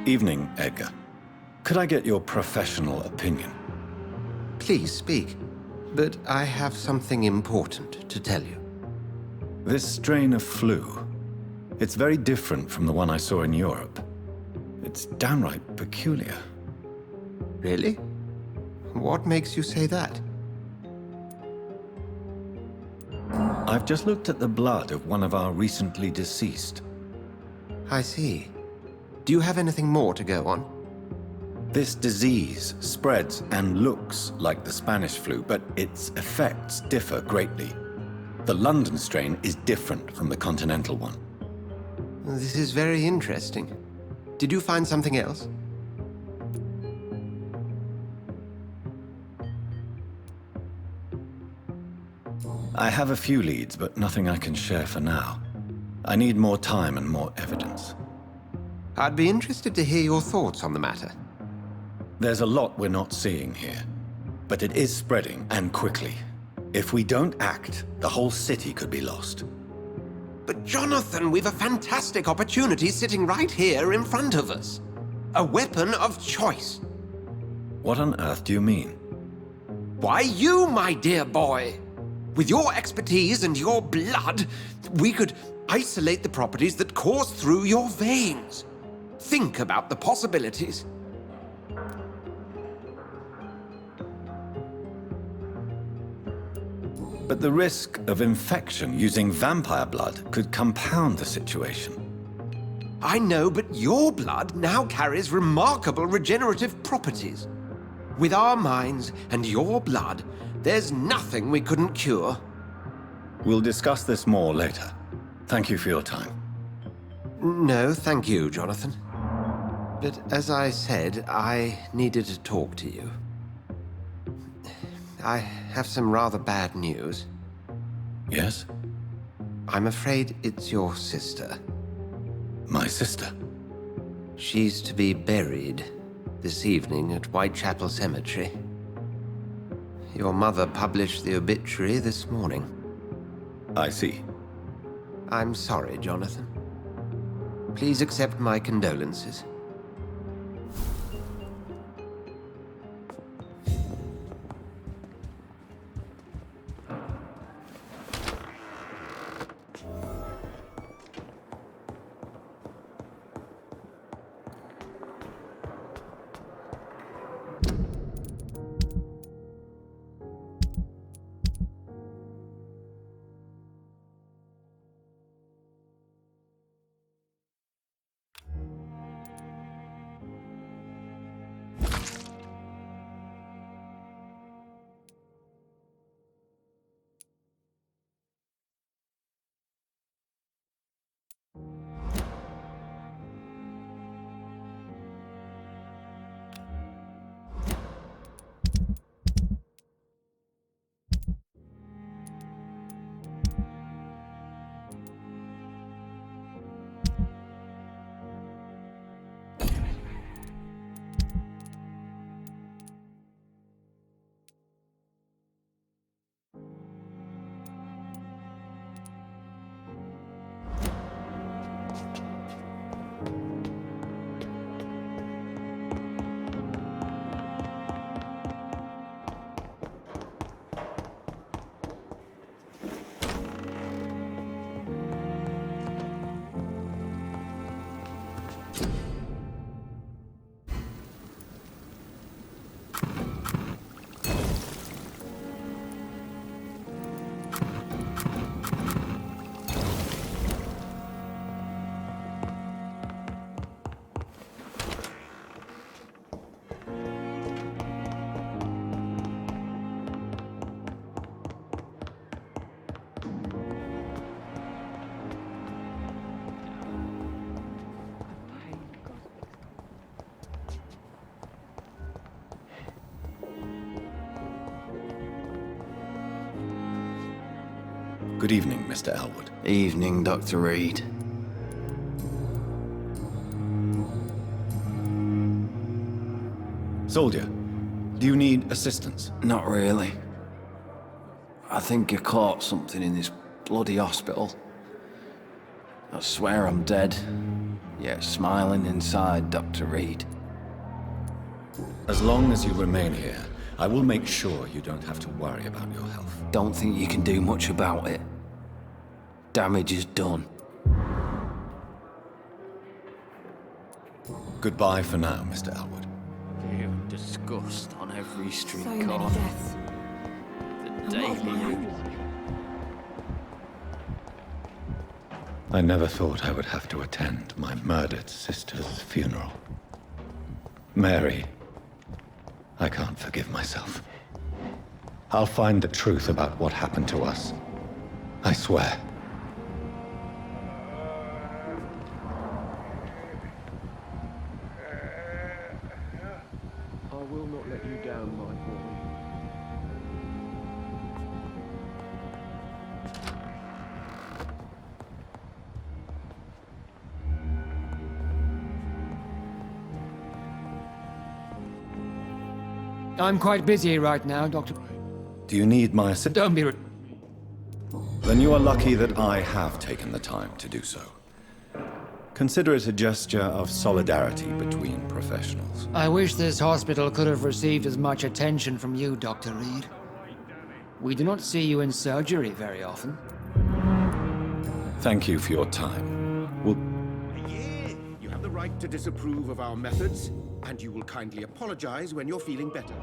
Evening, Edgar. Could I get your professional opinion? Please speak, but I have something important to tell you. This strain of flu, it's very different from the one I saw in Europe. It's downright peculiar. Really? What makes you say that? I've just looked at the blood of one of our recently deceased. I see. Do you have anything more to go on? This disease spreads and looks like the Spanish flu, but its effects differ greatly. The London strain is different from the continental one. This is very interesting. Did you find something else? I have a few leads, but nothing I can share for now. I need more time and more evidence. I'd be interested to hear your thoughts on the matter. There's a lot we're not seeing here, but it is spreading, and quickly. If we don't act, the whole city could be lost. But Jonathan, we've a fantastic opportunity sitting right here in front of us. A weapon of choice. What on earth do you mean? Why, you, my dear boy. With your expertise and your blood, we could isolate the properties that course through your veins. Think about the possibilities. But the risk of infection using vampire blood could compound the situation. I know, but your blood now carries remarkable regenerative properties. With our minds and your blood, there's nothing we couldn't cure. We'll discuss this more later. Thank you for your time. No, thank you, Jonathan. But as I said, I needed to talk to you. I have some rather bad news. Yes? I'm afraid it's your sister. My sister? She's to be buried this evening at Whitechapel Cemetery. Your mother published the obituary this morning. I see. I'm sorry, Jonathan. Please accept my condolences. Good evening, Mr. Elwood. Evening, Dr. Reid. Soldier, do you need assistance? Not really. I think I caught something in this bloody hospital. I swear I'm dead. yet smiling inside, Dr. Reid. As long as you remain here, I will make sure you don't have to worry about your health. Don't think you can do much about it. Damage is done. Goodbye for now, Mr. Elwood. Fear and disgust on every street So many corner. deaths. The And what of daily my own? news. I never thought I would have to attend my murdered sister's funeral. Mary, I can't forgive myself. I'll find the truth about what happened to us. I swear. I will not let you down, my boy. I'm quite busy right now, Doctor. Do you need my assistance? Don't be... Then you are lucky that I have taken the time to do so. Consider it a gesture of solidarity between professionals. I wish this hospital could have received as much attention from you, Dr. Reid. We do not see you in surgery very often. Thank you for your time. Well, Yeah, you have the right to disapprove of our methods, and you will kindly apologize when you're feeling better.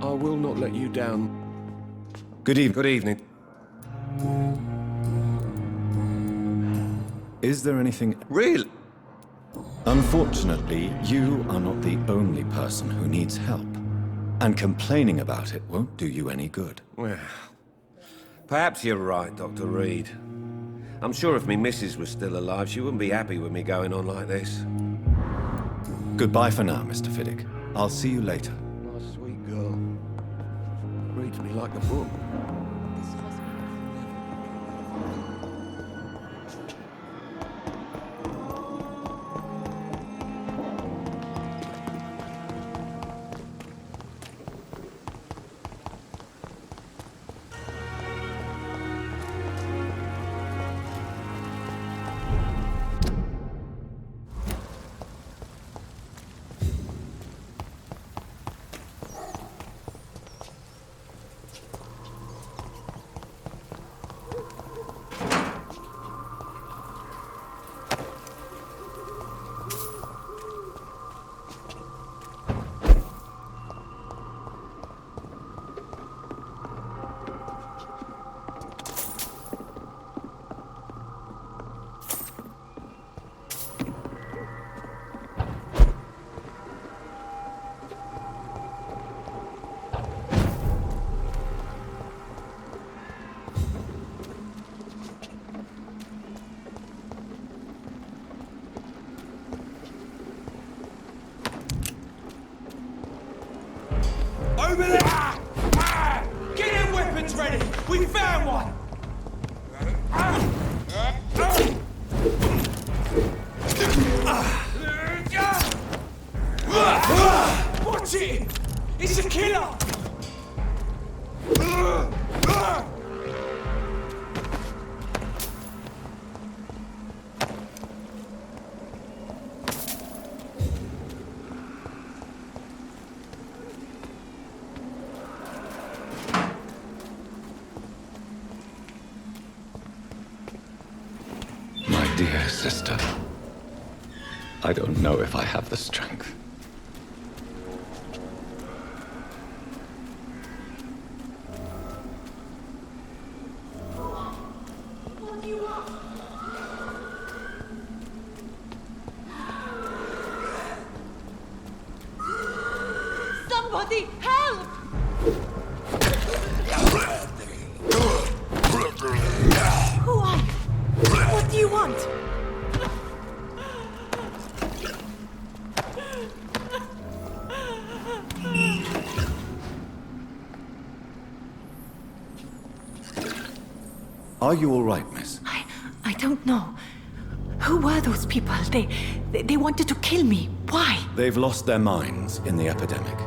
I will not let you down. good evening. Good evening. Is there anything... Really? Unfortunately, you are not the only person who needs help. And complaining about it won't do you any good. Well, perhaps you're right, Dr. Reid. I'm sure if me missus was still alive, she wouldn't be happy with me going on like this. Goodbye for now, Mr. Fiddick. I'll see you later. Nice sweet girl. Reads me like a book. Over there! Get your weapons ready! We found one! Watch it! It's a killer! My dear sister, I don't know if I have the strength. Somebody help! Who are you? What do you want? Are you all right, miss? I don't know. Who were those people? They wanted to kill me. Why? They've lost their minds in the epidemic.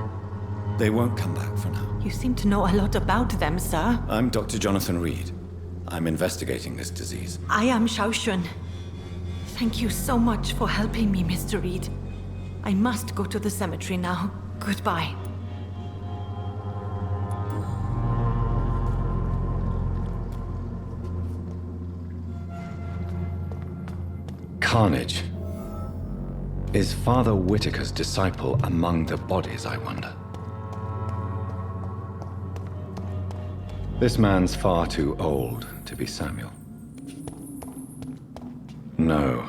They won't come back for now. You seem to know a lot about them, sir. I'm Dr. Jonathan Reid. I'm investigating this disease. I am Xiaoxun. Thank you so much for helping me, Mr. Reid. I must go to the cemetery now. Goodbye. Carnage. Is Father Whitaker's disciple among the bodies, I wonder? This man's far too old to be Samuel. No.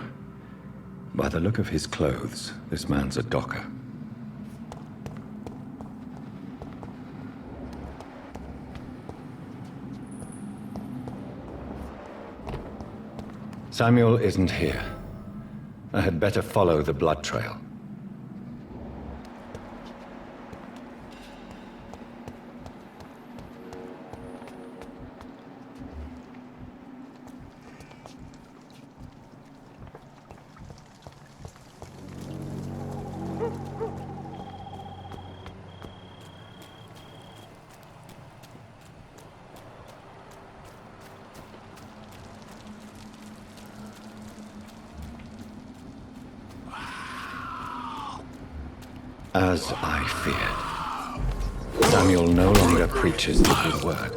By the look of his clothes, this man's a docker. Samuel isn't here. I had better follow the blood trail. As I feared, Samuel no longer preaches the good word.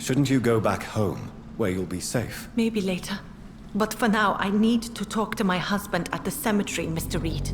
Shouldn't you go back home, where you'll be safe? Maybe later. But for now, I need to talk to my husband at the cemetery, Mr. Reid.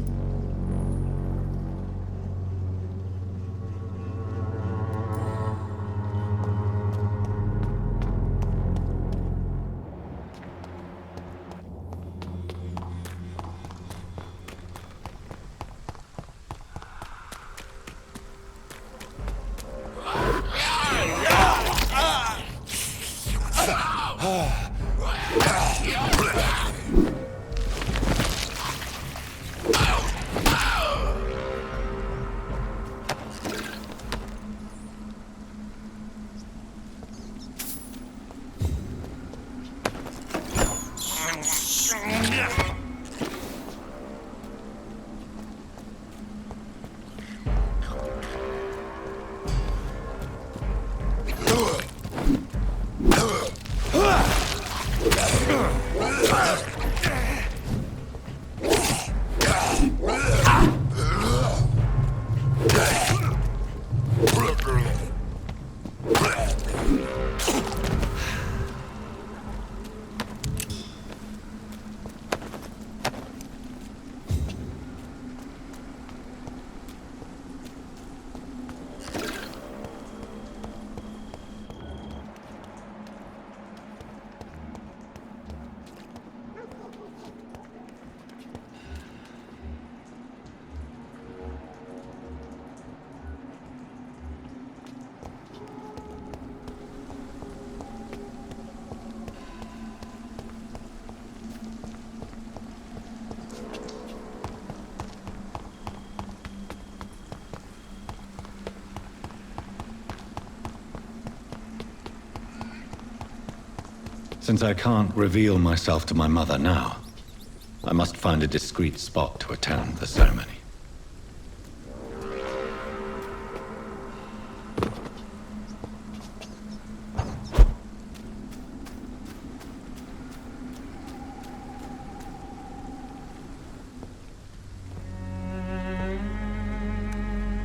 Since I can't reveal myself to my mother now, I must find a discreet spot to attend the ceremony.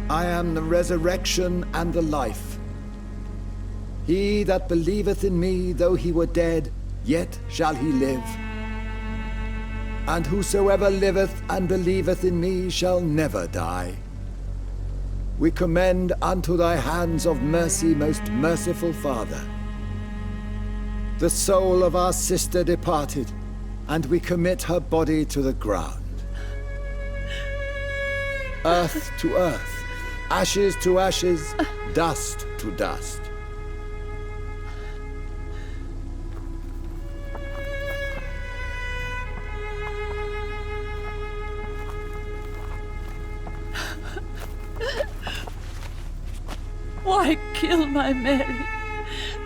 I am the resurrection and the life. He that believeth in me, though he were dead, yet shall he live. And whosoever liveth and believeth in me shall never die. We commend unto thy hands of mercy, most merciful Father, the soul of our sister departed, and we commit her body to the ground. Earth to earth, ashes to ashes, dust to dust. Why kill my Mary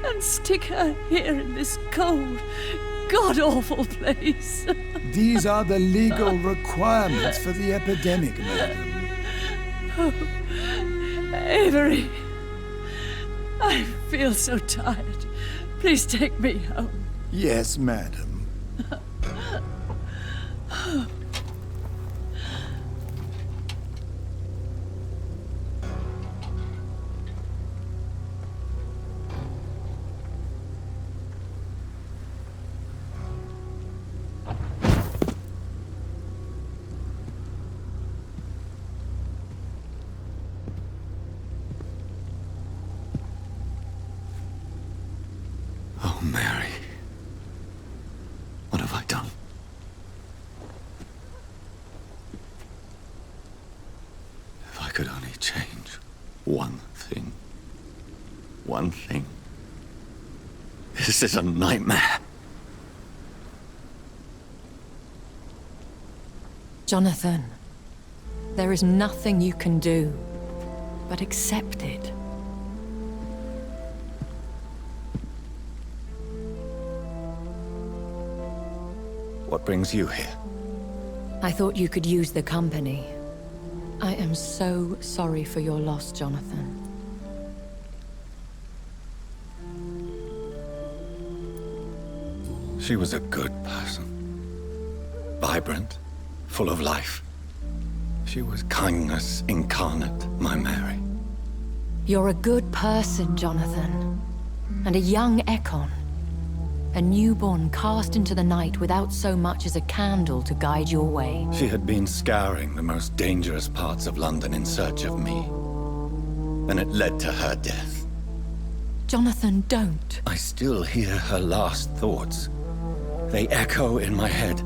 and stick her here in this cold, god-awful place? These are the legal requirements for the epidemic, madam. Oh, Avery, I feel so tired. Please take me home. Yes, madam. Oh, Mary. What have I done? If I could only change one thing. One thing. This is a nightmare. Jonathan, there is nothing you can do but accept it. What brings you here? I thought you could use the company. I am so sorry for your loss, Jonathan. She was a good person. Vibrant, full of life. She was kindness incarnate, my Mary. You're a good person, Jonathan. And a young Ekon. A newborn cast into the night without so much as a candle to guide your way. She had been scouring the most dangerous parts of London in search of me. And it led to her death. Jonathan, don't. I still hear her last thoughts. They echo in my head.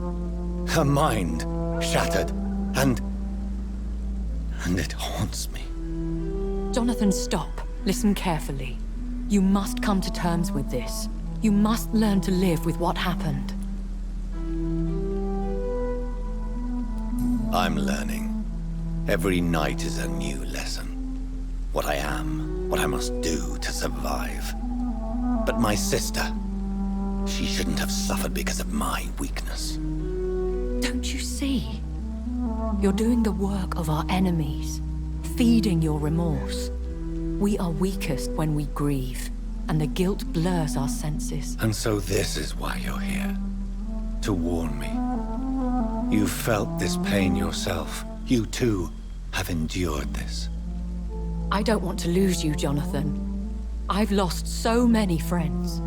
Her mind shattered, and it haunts me. Jonathan, stop. Listen carefully. You must come to terms with this. You must learn to live with what happened. I'm learning. Every night is a new lesson. What I am, what I must do to survive. But my sister, she shouldn't have suffered because of my weakness. Don't you see? You're doing the work of our enemies, feeding your remorse. We are weakest when we grieve, and the guilt blurs our senses. And so this is why you're here. To warn me. You've felt this pain yourself. You too have endured this. I don't want to lose you, Jonathan. I've lost so many friends.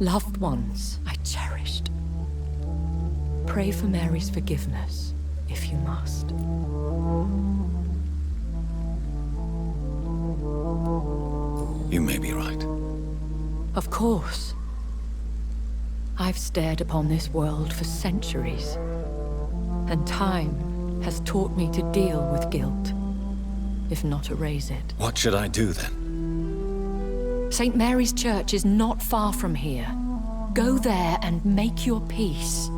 Loved ones I cherished. Pray for Mary's forgiveness, if you must. You may be right. Of course. I've stared upon this world for centuries, and time has taught me to deal with guilt, if not erase it. What should I do then? St. Mary's Church is not far from here. Go there and make your peace.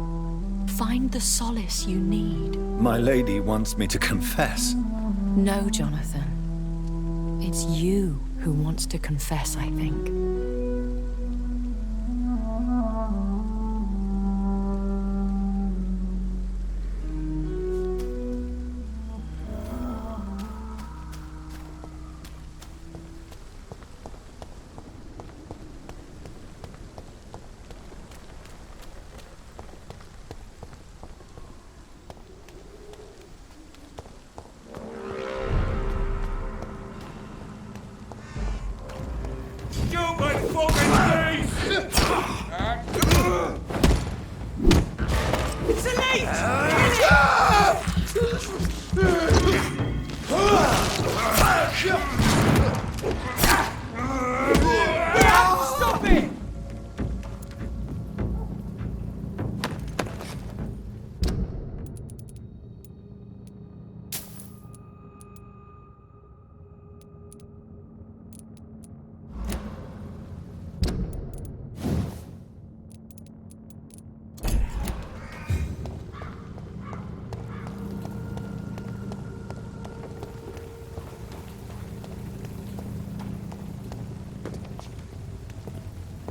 Find the solace you need. My lady wants me to confess. No, Jonathan. It's you who wants to confess, I think. It's elite! Stop it!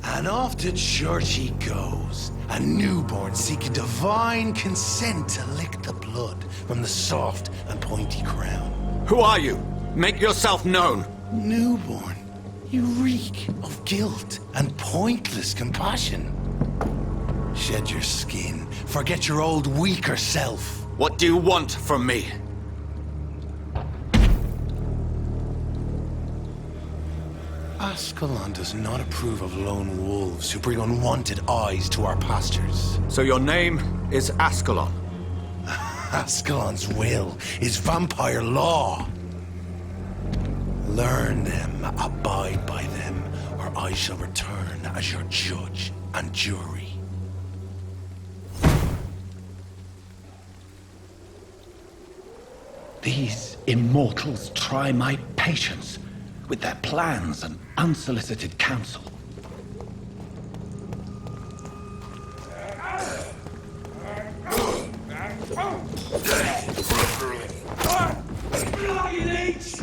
And off to church he goes, a newborn seeking divine consent to lick the blood from the soft and pointy crown. Who are you? Make yourself known. Newborn, you reek of guilt and pointless compassion. Shed your skin, forget your old weaker self. What do you want from me? Ascalon does not approve of lone wolves who bring unwanted eyes to our pastures. So your name is Ascalon? Ascalon's will is vampire law. Learn them, abide by them, or I shall return as your judge and jury. These immortals try my patience with their plans and unsolicited counsel. Bloody leech!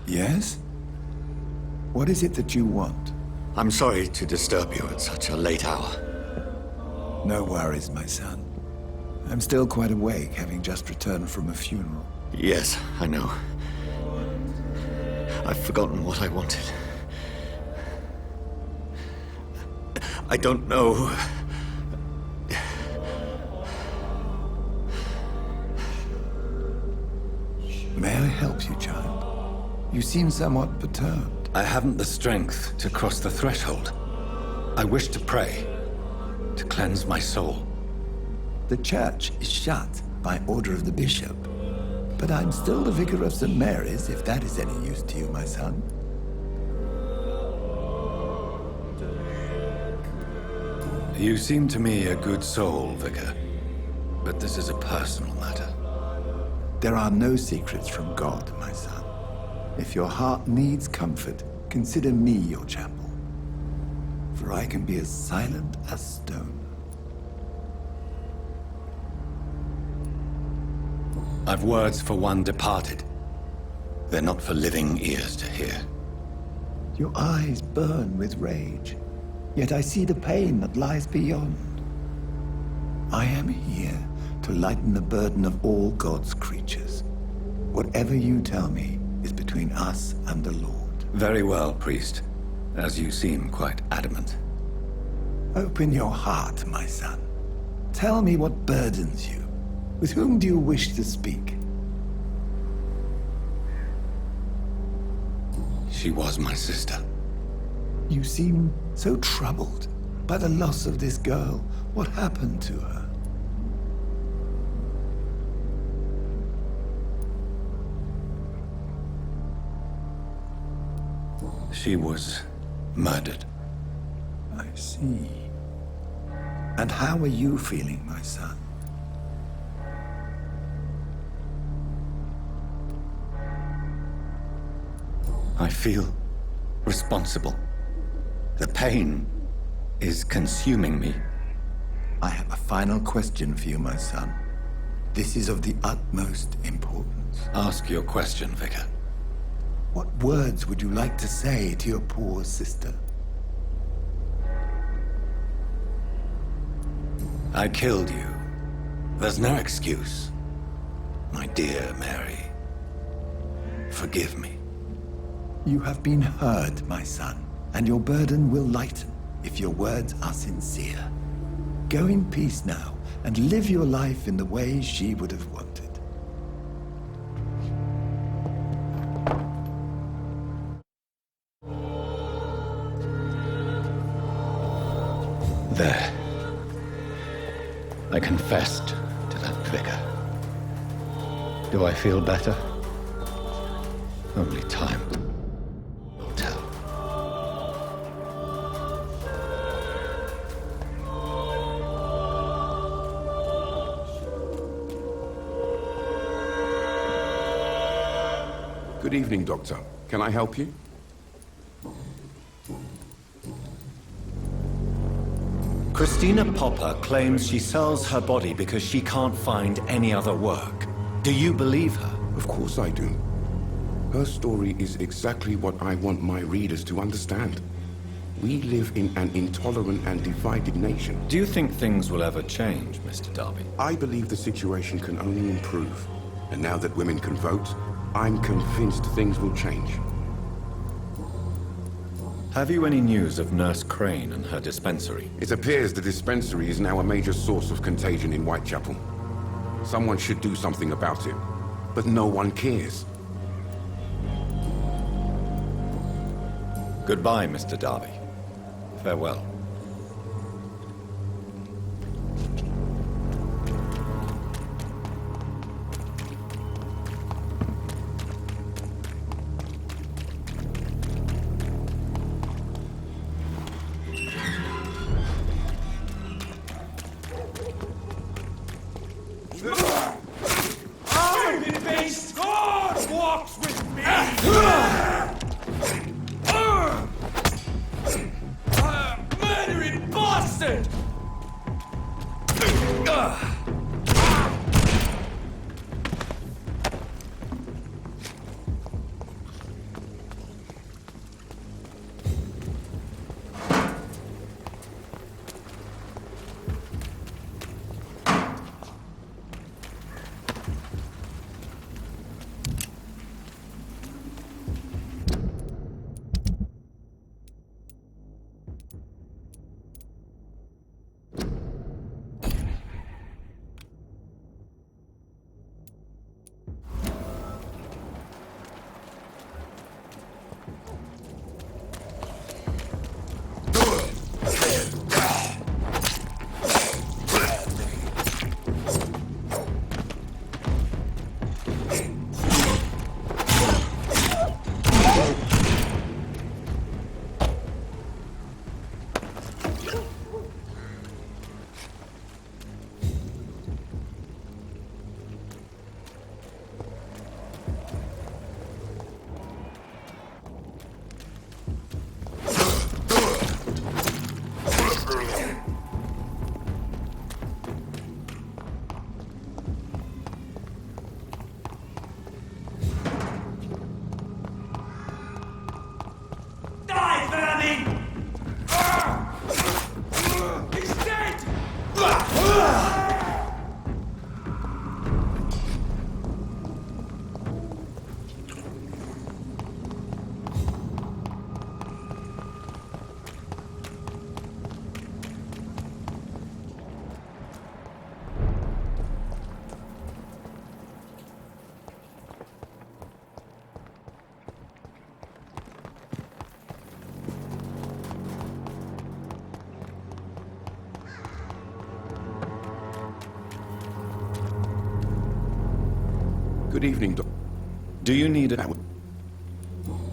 Yes? What is it that you want? I'm sorry to disturb you at such a late hour. No worries, my son. I'm still quite awake, having just returned from a funeral. Yes, I know. I've forgotten what I wanted. I don't know. May I help you, child? You seem somewhat perturbed. I haven't the strength to cross the threshold. I wish to pray, to cleanse my soul. The church is shut by order of the bishop. But I'm still the vicar of St. Mary's, if that is any use to you, my son. You seem to me a good soul, Vicar. But this is a personal matter. There are no secrets from God, my son. If your heart needs comfort, consider me your chapel. For I can be as silent as stone. I've words for one departed. They're not for living ears to hear. Your eyes burn with rage, yet I see the pain that lies beyond. I am here to lighten the burden of all God's creatures. Whatever you tell me is between us and the Lord. Very well, priest, as you seem quite adamant. Open your heart, my son. Tell me what burdens you. With whom do you wish to speak? She was my sister. You seem so troubled by the loss of this girl. What happened to her? She was murdered. I see. And how are you feeling, my son? I feel responsible. The pain is consuming me. I have a final question for you, my son. This is of the utmost importance. Ask your question, Vicar. What words would you like to say to your poor sister? I killed you. There's no excuse. My dear Mary, forgive me. You have been heard, my son, and your burden will lighten if your words are sincere. Go in peace now, and live your life in the way she would have wanted. There. I confessed to that vicar. Do I feel better? Only time will tell. Good evening, Doctor. Can I help you? Christina Popper claims she sells her body because she can't find any other work. Do you believe her? Of course I do. Her story is exactly what I want my readers to understand. We live in an intolerant and divided nation. Do you think things will ever change, Mr. Darby? I believe the situation can only improve. And now that women can vote, I'm convinced things will change. Have you any news of Nurse Crane and her dispensary? It appears the dispensary is now a major source of contagion in Whitechapel. Someone should do something about it, but no one cares. Goodbye, Mr. Darby. Farewell. God walks with me! Murdering bastard! Good evening, Doc. Do you need a...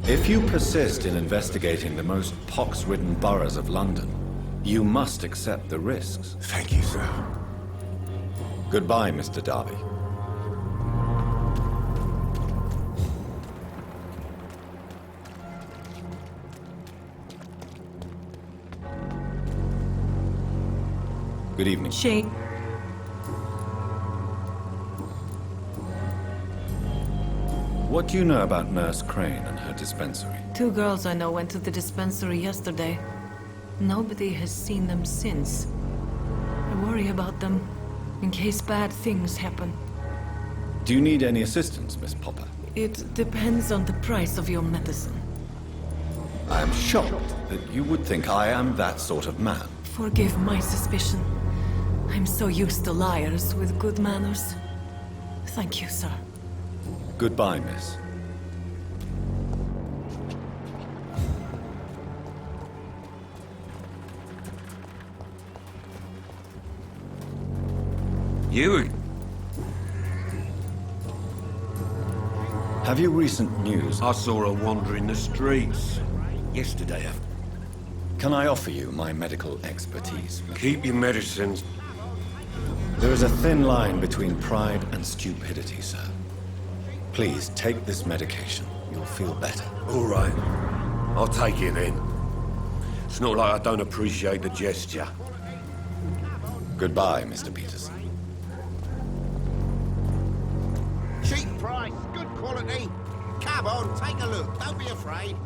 If you persist in investigating the most pox-ridden boroughs of London, you must accept the risks. Thank you, sir. Goodbye, Mr. Darby. Good evening. Shay. What do you know about Nurse Crane and her dispensary? 2 girls I know went to the dispensary yesterday. Nobody has seen them since. I worry about them, in case bad things happen. Do you need any assistance, Miss Popper? It depends on the price of your medicine. I am shocked that you would think I am that sort of man. Forgive my suspicion. I'm so used to liars with good manners. Thank you, sir. Goodbye, miss. You... Have you recent news? I saw her wandering the streets yesterday. Can I offer you my medical expertise? Keep your medicines. There is a thin line between pride and stupidity, sir. Please, take this medication. You'll feel better. All right. I'll take it then. It's not like I don't appreciate the gesture. Goodbye, Mr. Peterson. Cheap price, good quality. Come on, take a look. Don't be afraid.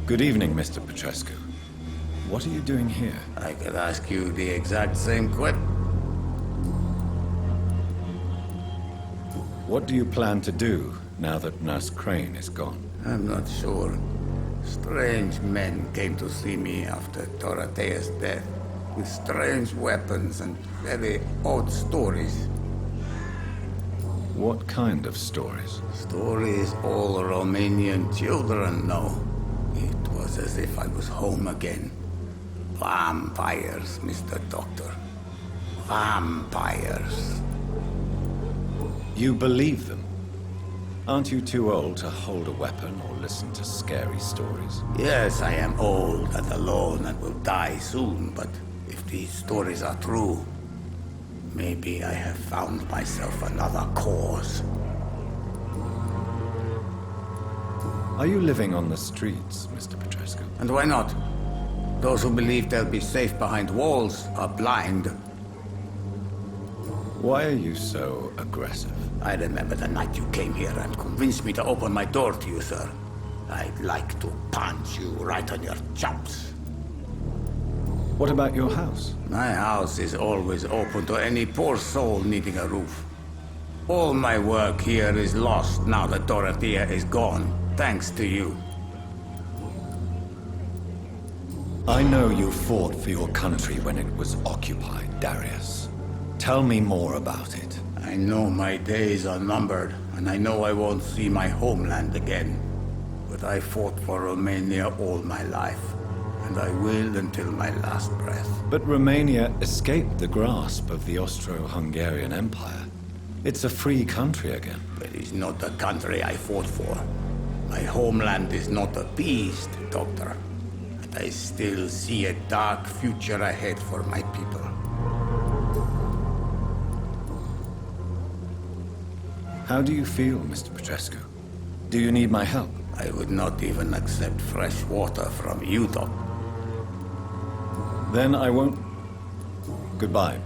Good evening, Mr. Petrescu. What are you doing here? I could ask you the exact same question. What do you plan to do now that Nurse Crane is gone? I'm not sure. Strange men came to see me after Dorothea's death, with strange weapons and very odd stories. What kind of stories? Stories all Romanian children know. It was as if I was home again. Vampires, Mr. Doctor. Vampires. You believe them? Aren't you too old to hold a weapon or listen to scary stories? Yes, I am old and alone and will die soon, but if these stories are true, maybe I have found myself another cause. Are you living on the streets, Mr. Petrescu? And why not? Those who believe they'll be safe behind walls are blind. Why are you so aggressive? I remember the night you came here and convinced me to open my door to you, sir. I'd like to punch you right on your chops. What about your house? My house is always open to any poor soul needing a roof. All my work here is lost now that Dorothea is gone, thanks to you. I know you fought for your country when it was occupied, Darius. Tell me more about it. I know my days are numbered, and I know I won't see my homeland again. But I fought for Romania all my life, and I will until my last breath. But Romania escaped the grasp of the Austro-Hungarian Empire. It's a free country again. But it's not the country I fought for. My homeland is not appeased, Doctor. And I still see a dark future ahead for my people. How do you feel, Mr. Petrescu? Do you need my help? I would not even accept fresh water from you, Doc. Then I won't... Goodbye.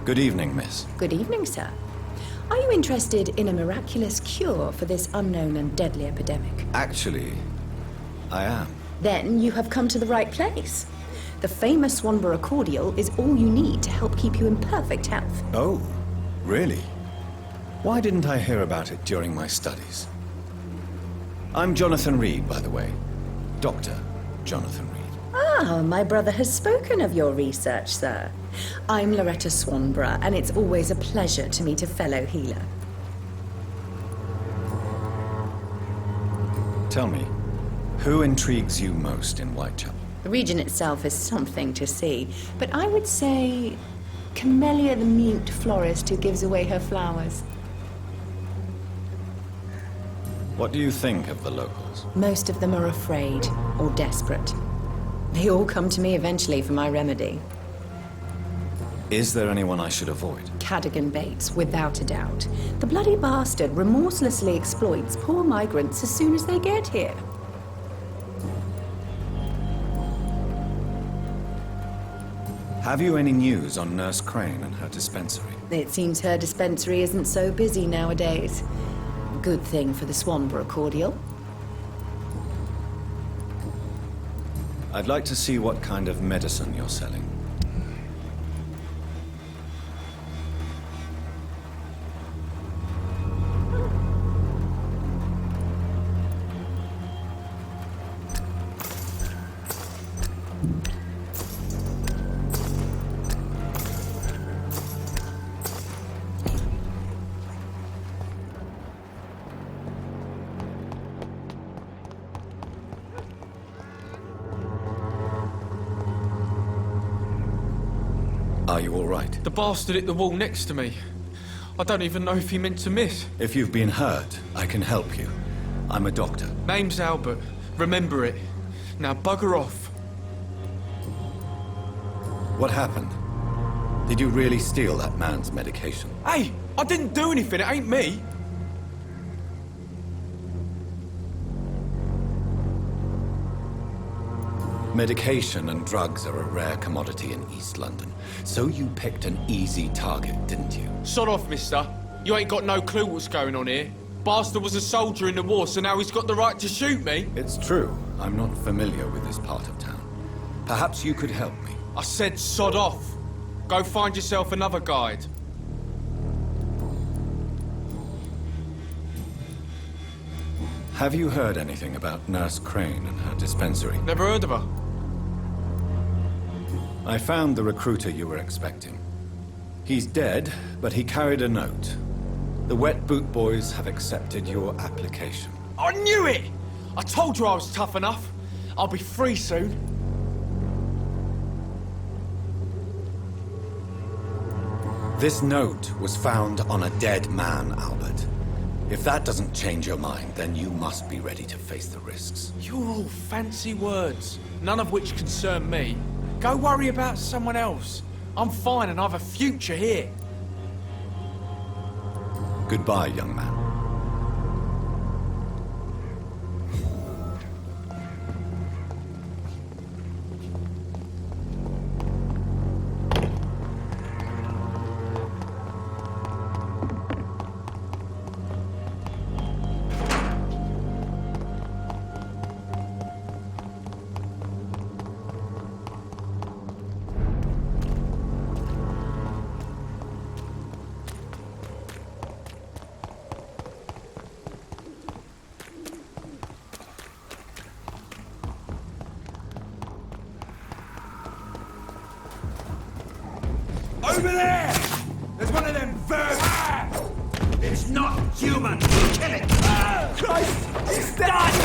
Good evening, miss. Good evening, sir. Are you interested in a miraculous cure for this unknown and deadly epidemic? Actually, I am. Then you have come to the right place. The famous Swanborough cordial is all you need to help keep you in perfect health. Oh, really? Why didn't I hear about it during my studies? I'm Jonathan Reid, by the way. Dr. Jonathan Reid. Ah, my brother has spoken of your research, sir. I'm Loretta Swanborough, and it's always a pleasure to meet a fellow healer. Tell me, who intrigues you most in Whitechapel? The region itself is something to see, but I would say Camellia the mute florist who gives away her flowers. What do you think of the locals? Most of them are afraid or desperate. They all come to me eventually for my remedy. Is there anyone I should avoid? Cadogan Bates, without a doubt. The bloody bastard remorselessly exploits poor migrants as soon as they get here. Have you any news on Nurse Crane and her dispensary? It seems her dispensary isn't so busy nowadays. Good thing for the Swanborough cordial. I'd like to see what kind of medicine you're selling. Are you all right? The bastard hit the wall next to me. I don't even know if he meant to miss. If you've been hurt, I can help you. I'm a doctor. Name's Albert. Remember it. Now bugger off. What happened? Did you really steal that man's medication? Hey, I didn't do anything. It ain't me. Medication and drugs are a rare commodity in East London. So you picked an easy target, didn't you? Sod off, mister. You ain't got no clue what's going on here. Bastard was a soldier in the war, so now he's got the right to shoot me. It's true. I'm not familiar with this part of town. Perhaps you could help me. I said sod off. Go find yourself another guide. Have you heard anything about Nurse Crane and her dispensary? Never heard of her. I found the recruiter you were expecting. He's dead, but he carried a note. The Wet Boot Boys have accepted your application. I knew it! I told you I was tough enough. I'll be free soon. This note was found on a dead man, Albert. If that doesn't change your mind, then you must be ready to face the risks. You're all fancy words, none of which concern me. Go worry about someone else. I'm fine and I have a future here. Goodbye, young man. Over there! There's one of them vermin! It's not human! Kill it! Christ! It's dead!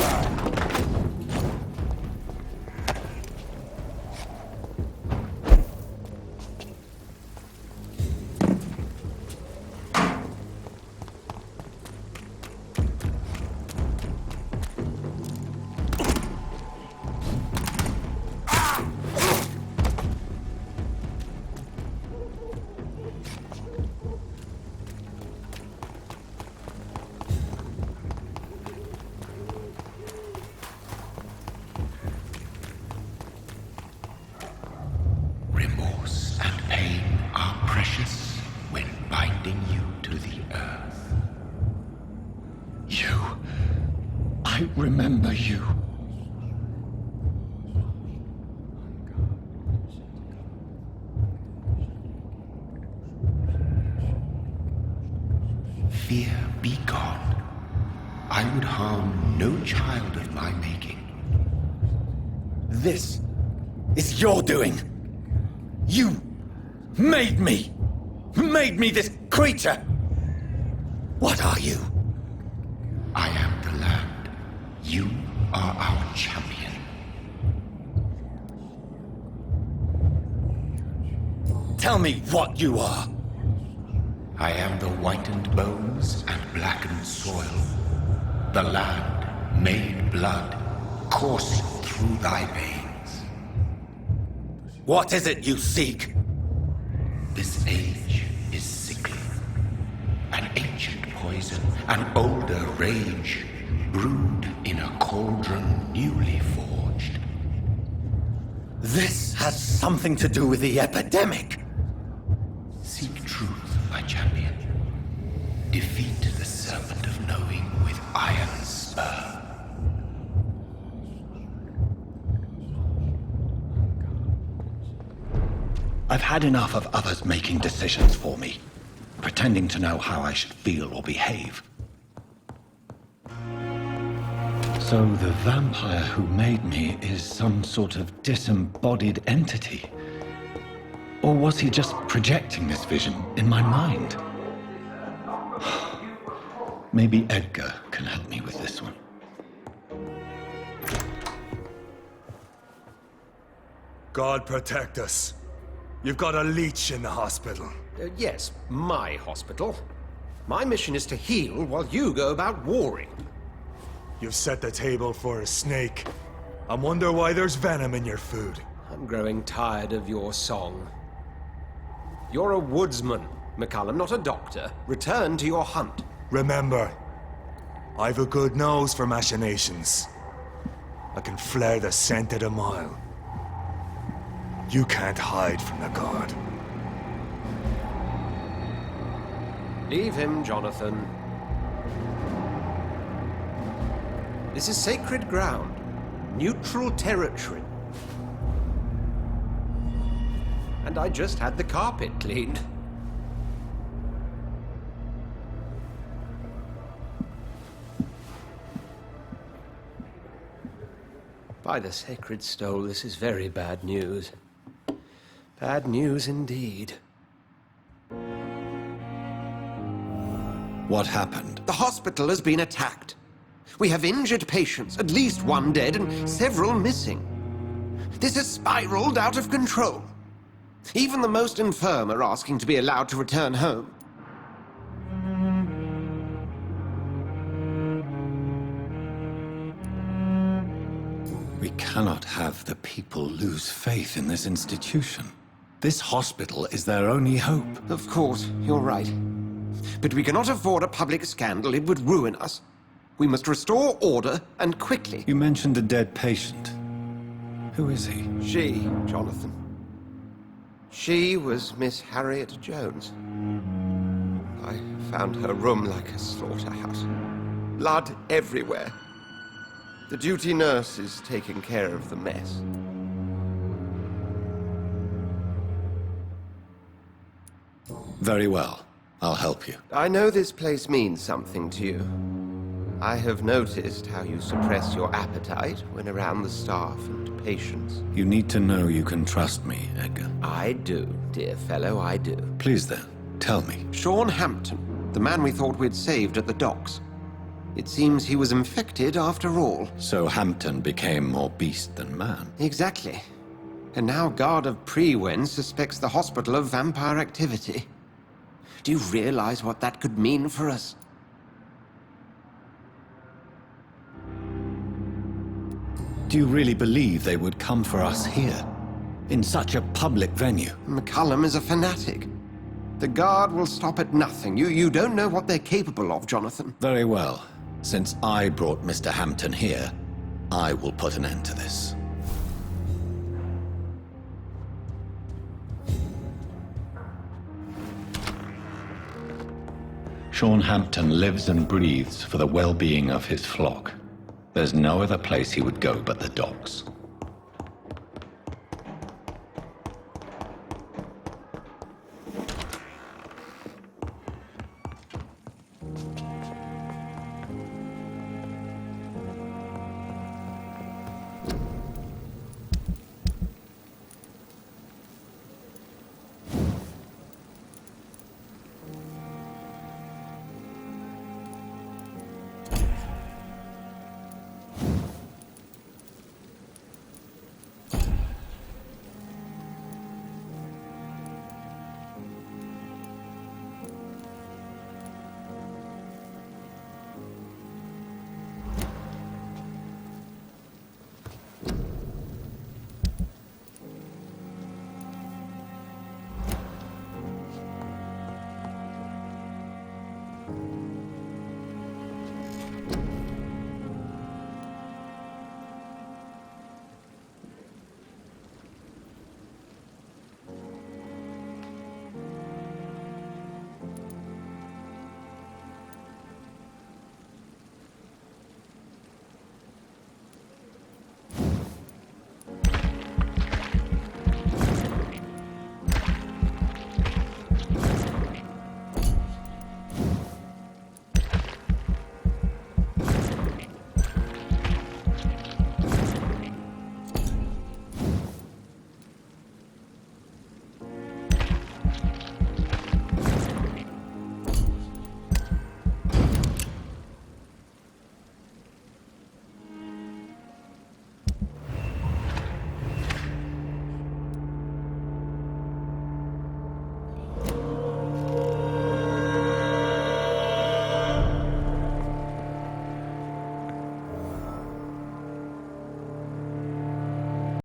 Remorse and pain are precious when binding you to the earth. You. I remember you. Fear be gone. I would harm no child of my making. This is your doing. You made me this creature. What are you? I am the land. You are our champion. Tell me what you are. I am the whitened bones and blackened soil. The land made blood course through thy veins. What is it you seek? This age is sickly. An ancient poison, an older rage, brewed in a cauldron newly forged. This has something to do with the epidemic. Seek truth, my champion. Defeat the serpent of knowing with iron spur. I've had enough of others making decisions for me, pretending to know how I should feel or behave. So the vampire who made me is some sort of disembodied entity? Or was he just projecting this vision in my mind? Maybe Edgar can help me with this one. God protect us. You've got a leech in the hospital. Yes, my hospital. My mission is to heal while you go about warring. You've set the table for a snake. I wonder why there's venom in your food. I'm growing tired of your song. You're a woodsman, McCullum, not a doctor. Return to your hunt. Remember, I've a good nose for machinations. I can flare the scent at a mile. You can't hide from the guard. Leave him, Jonathan. This is sacred ground. Neutral territory. And I just had the carpet cleaned. By the sacred stole, this is very bad news. Bad news indeed. What happened? The hospital has been attacked. We have injured patients, at least one dead and several missing. This has spiraled out of control. Even the most infirm are asking to be allowed to return home. We cannot have the people lose faith in this institution. This hospital is their only hope. Of course, you're right. But we cannot afford a public scandal. It would ruin us. We must restore order, and quickly. You mentioned a dead patient. Who is he? She, Jonathan. She was Miss Harriet Jones. I found her room like a slaughterhouse. Blood everywhere. The duty nurse is taking care of the mess. Very well. I'll help you. I know this place means something to you. I have noticed how you suppress your appetite when around the staff and patients. You need to know you can trust me, Edgar. I do, dear fellow, I do. Please then, tell me. Sean Hampton, the man we thought we'd saved at the docks. It seems he was infected after all. So Hampton became more beast than man. Exactly. And now Guard of Prewen suspects the hospital of vampire activity. Do you realize what that could mean for us? Do you really believe they would come for us here? In such a public venue? McCullum is a fanatic. The Guard will stop at nothing. You don't know what they're capable of, Jonathan. Very well. Since I brought Mr. Hampton here, I will put an end to this. Sean Hampton lives and breathes for the well-being of his flock. There's no other place he would go but the docks.